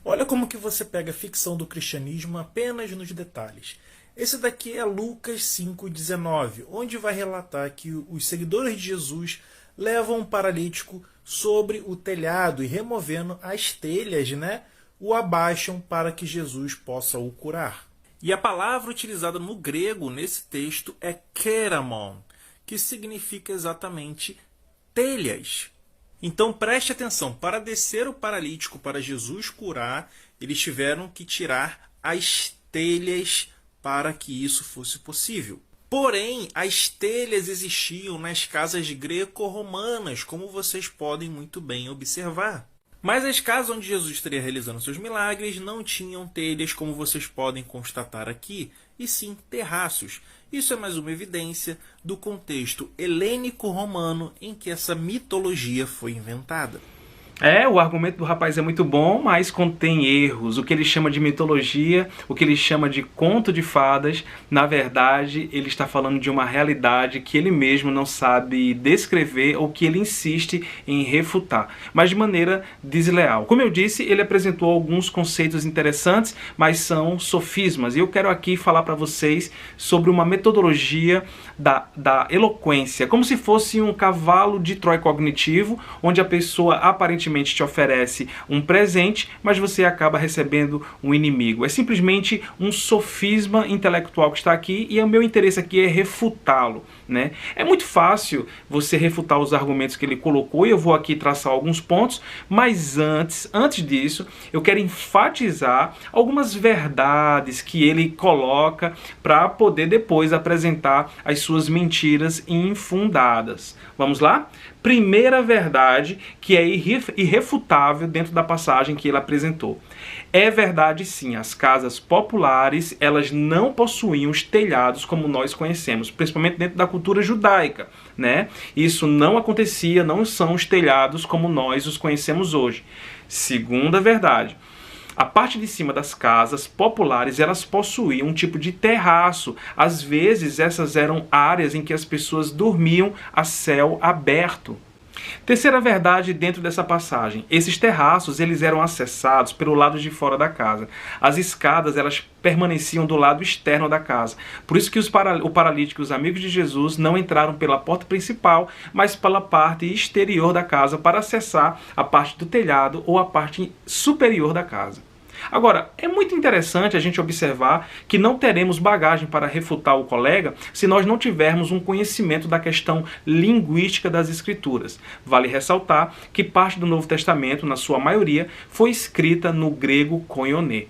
Olha como que você pega a ficção do cristianismo apenas nos detalhes. Esse daqui é Lucas 5,19, onde vai relatar que os seguidores de Jesus levam um paralítico sobre o telhado e removendo as telhas, o abaixam para que Jesus possa o curar. E a palavra utilizada no grego nesse texto é keramon, que significa exatamente telhas. Então preste atenção, para descer o paralítico para Jesus curar, eles tiveram que tirar as telhas para que isso fosse possível. Porém, as telhas existiam nas casas greco-romanas, como vocês podem muito bem observar. Mas as casas onde Jesus estaria realizando seus milagres não tinham telhas, como vocês podem constatar aqui, e sim terraços. Isso é mais uma evidência do contexto helênico-romano em que essa mitologia foi inventada. O argumento do rapaz é muito bom, mas contém erros. O que ele chama de mitologia, o que ele chama de conto de fadas, na verdade, ele está falando de uma realidade que ele mesmo não sabe descrever ou que ele insiste em refutar, mas de maneira desleal. Como eu disse, ele apresentou alguns conceitos interessantes, mas são sofismas. E eu quero aqui falar para vocês sobre uma metodologia da eloquência, como se fosse um cavalo de Troia cognitivo, onde a pessoa aparentemente te oferece um presente, mas você acaba recebendo um inimigo. É simplesmente um sofisma intelectual que está aqui e o meu interesse aqui é refutá-lo, É muito fácil você refutar os argumentos que ele colocou e eu vou aqui traçar alguns pontos, mas antes disso, eu quero enfatizar algumas verdades que ele coloca para poder depois apresentar as suas mentiras infundadas. Vamos lá? Primeira verdade que é irrefutável dentro da passagem que ele apresentou. É verdade sim, as casas populares elas não possuíam os telhados como nós conhecemos, principalmente dentro da cultura judaica, Isso não acontecia, não são os telhados como nós os conhecemos hoje. Segunda verdade. A parte de cima das casas populares, elas possuíam um tipo de terraço. Às vezes, essas eram áreas em que as pessoas dormiam a céu aberto. Terceira verdade dentro dessa passagem. Esses terraços, eles eram acessados pelo lado de fora da casa. As escadas, elas permaneciam do lado externo da casa. Por isso que o paralítico e os amigos de Jesus não entraram pela porta principal, mas pela parte exterior da casa para acessar a parte do telhado ou a parte superior da casa. Agora, é muito interessante a gente observar que não teremos bagagem para refutar o colega se nós não tivermos um conhecimento da questão linguística das Escrituras. Vale ressaltar que parte do Novo Testamento, na sua maioria, foi escrita no grego koiné.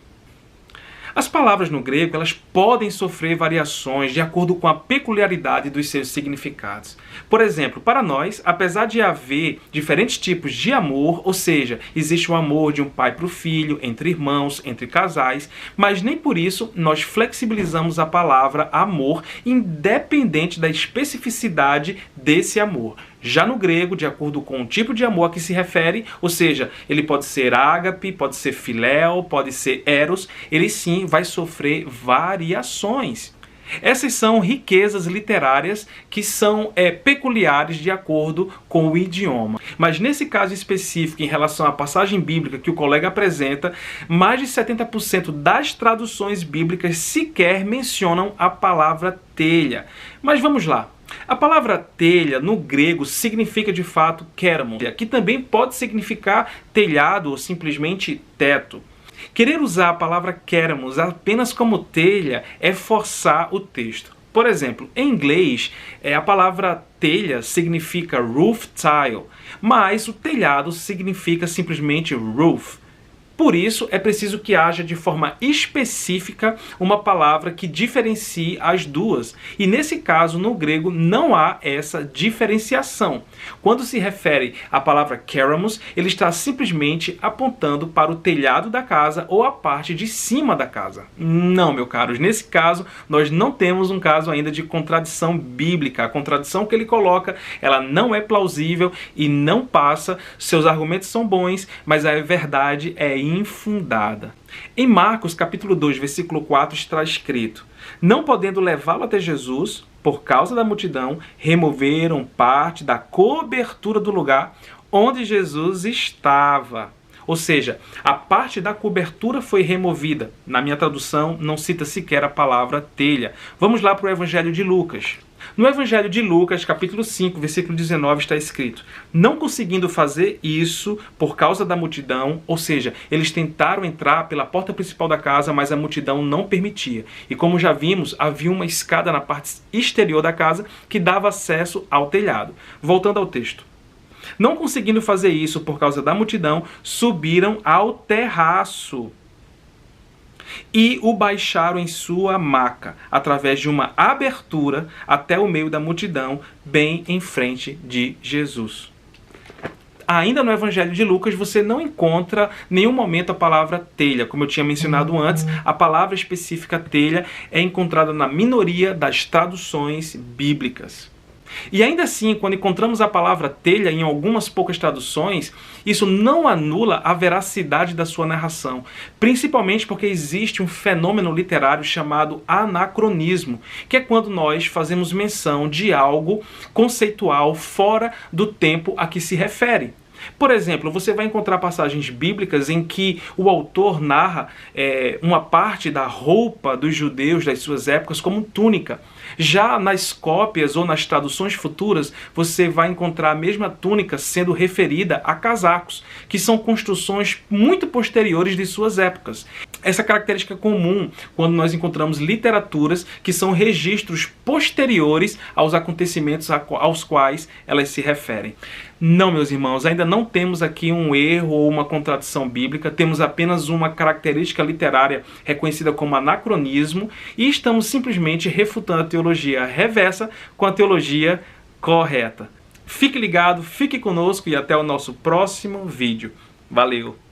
As palavras no grego elas podem sofrer variações de acordo com a peculiaridade dos seus significados. Por exemplo, para nós, apesar de haver diferentes tipos de amor, ou seja, existe o amor de um pai para o filho, entre irmãos, entre casais, mas nem por isso nós flexibilizamos a palavra amor, independente da especificidade desse amor. Já no grego, de acordo com o tipo de amor a que se refere, ou seja, ele pode ser ágape, pode ser filéu, pode ser eros, ele sim vai sofrer variações. Essas são riquezas literárias que são peculiares de acordo com o idioma. Mas nesse caso específico, em relação à passagem bíblica que o colega apresenta, mais de 70% das traduções bíblicas sequer mencionam a palavra telha. Mas vamos lá. A palavra telha, no grego, significa de fato keramon, que também pode significar telhado ou simplesmente teto. Querer usar a palavra keramos apenas como telha é forçar o texto. Por exemplo, em inglês, a palavra telha significa roof tile, mas o telhado significa simplesmente roof. Por isso, é preciso que haja de forma específica uma palavra que diferencie as duas. E nesse caso, no grego, não há essa diferenciação. Quando se refere à palavra keramos, ele está simplesmente apontando para o telhado da casa ou a parte de cima da casa. Não, meus caros, nesse caso, nós não temos um caso ainda de contradição bíblica. A contradição que ele coloca, ela não é plausível e não passa. Seus argumentos são bons, mas a verdade é infundada. Em Marcos, capítulo 2, versículo 4, está escrito: não podendo levá-lo até Jesus, por causa da multidão, removeram parte da cobertura do lugar onde Jesus estava. Ou seja, a parte da cobertura foi removida. Na minha tradução, não cita sequer a palavra telha. Vamos lá para o Evangelho de Lucas. No Evangelho de Lucas, capítulo 5, versículo 19, está escrito: não conseguindo fazer isso por causa da multidão, ou seja, eles tentaram entrar pela porta principal da casa, mas a multidão não permitia. E como já vimos, havia uma escada na parte exterior da casa que dava acesso ao telhado. Voltando ao texto. Não conseguindo fazer isso por causa da multidão, subiram ao terraço e o baixaram em sua maca, através de uma abertura até o meio da multidão, bem em frente de Jesus. Ainda no Evangelho de Lucas, você não encontra em nenhum momento a palavra telha. Como eu tinha mencionado antes, a palavra específica telha é encontrada na minoria das traduções bíblicas. E ainda assim, quando encontramos a palavra telha em algumas poucas traduções, isso não anula a veracidade da sua narração, principalmente porque existe um fenômeno literário chamado anacronismo, que é quando nós fazemos menção de algo conceitual fora do tempo a que se refere. Por exemplo, você vai encontrar passagens bíblicas em que o autor narra uma parte da roupa dos judeus das suas épocas como túnica. Já nas cópias ou nas traduções futuras, você vai encontrar a mesma túnica sendo referida a casacos, que são construções muito posteriores de suas épocas. Essa característica é comum quando nós encontramos literaturas que são registros posteriores aos acontecimentos aos quais elas se referem. Não, meus irmãos, ainda não temos aqui um erro ou uma contradição bíblica, temos apenas uma característica literária reconhecida como anacronismo e estamos simplesmente refutando a teologia reversa com a teologia correta. Fique ligado, fique conosco e até o nosso próximo vídeo. Valeu!